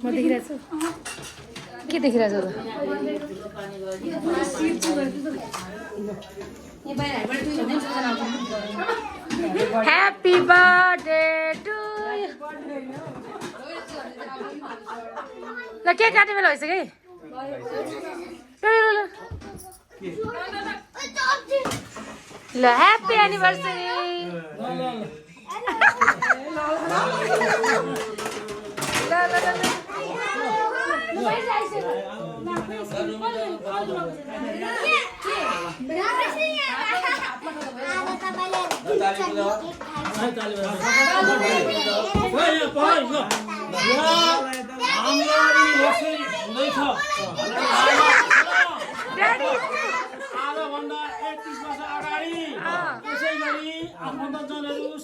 म देखिरहेको छु के देखिरहेको छ ह्याप्पी बर्थडे टु यु ल केक काट्ने बेला भइसक्यो ल ह्याप्पी एनिभर्सरी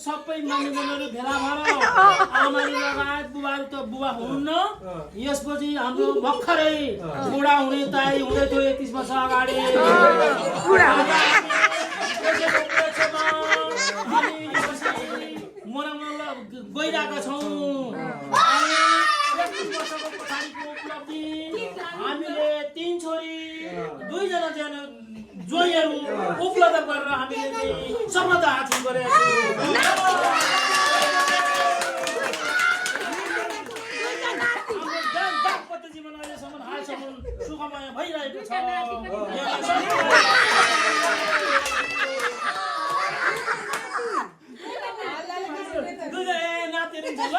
सबै मानिसहरू भेला भएर आमाले लगायत बुबाहरू त बुबा हुनुहुन्न यसपछि हाम्रो भर्खरै बुढा हुने ताई हुँदै थियो 31 वर्ष अगाडि मनाउन गइरहेका छौँ हामीले 3 छोरी 2 जना जोइहरू उपलब्ध गरेर हामीले सफलता हासिल गरेका छौँ दाम्पत्य जीवन अहिलेसम्म हालसम्म सुखमय भइरहेको छ नातिहरू छ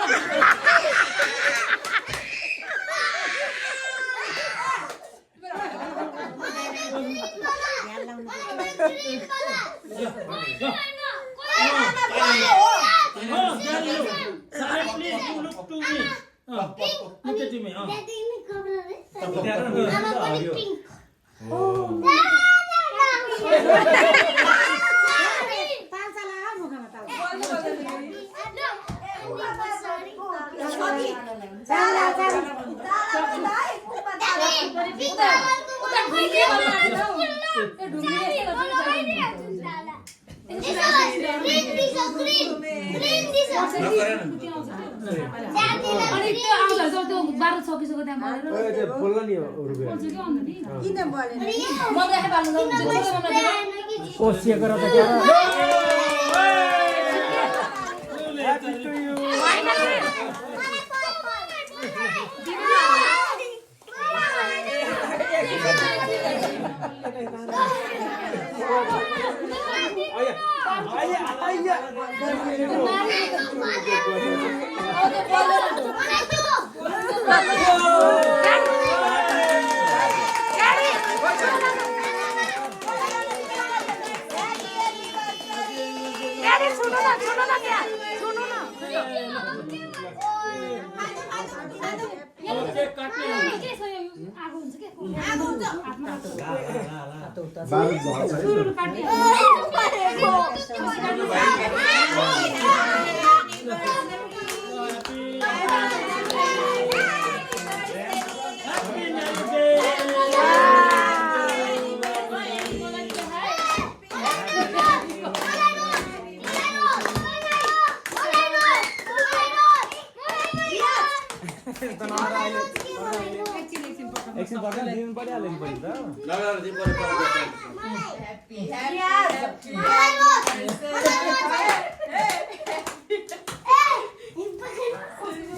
ल एकछिन पर्दैन दिनु परिहाल्यो नि पनि त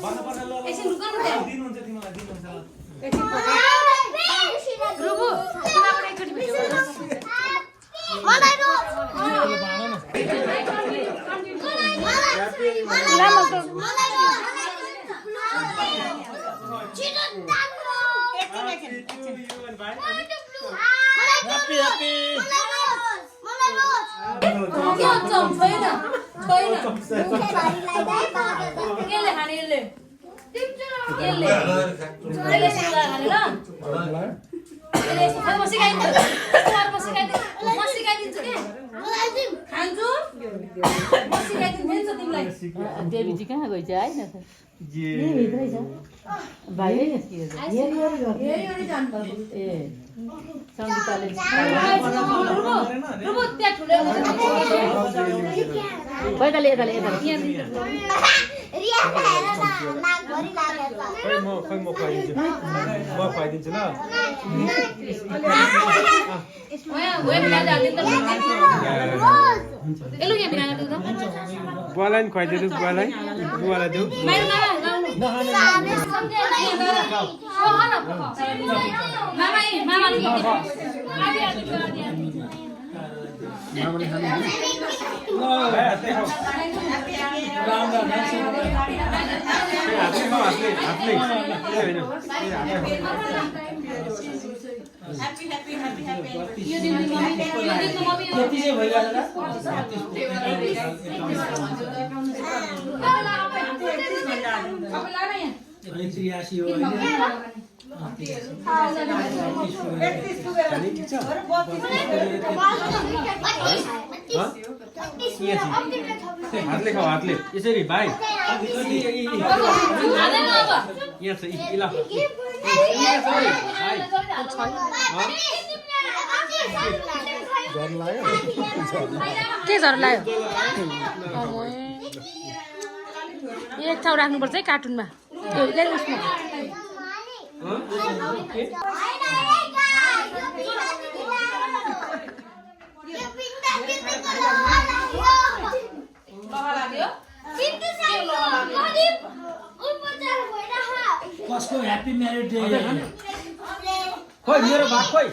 भन्नुपर्छ ल दिनुहुन्छ तिमीलाई दिनुहुन्छ रुबु तिमीबाट एकचोटि भिडियो देवीजी कहाँ गइछ हैन त यही भित्रै छ भाइ नै निस्कियो ए सङ्गीताले पैकाले यताले म खुवाइदिन्छु ल बुवालाई नि खुवाइदिनु बुवालाई देऊ हातले खाऊ हातले यसरी भाइ यहाँ छ के झर लाग्यो एक ठाउँ राख्नुपर्छ है कार्टुनमा उसमा कसको ह्याप्पी म्यारिड डे खोइ मेरो भाग खोइ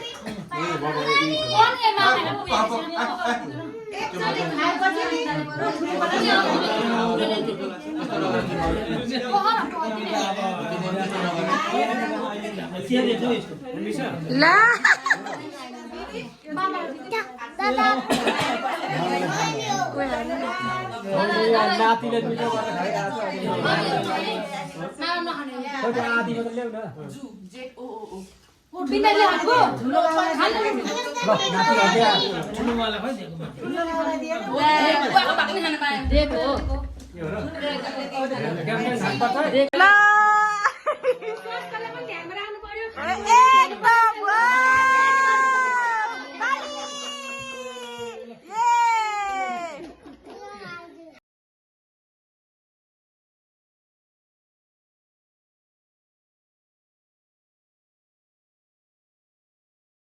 ला नातिले दुईटा गरेर खाइरहेको छ ला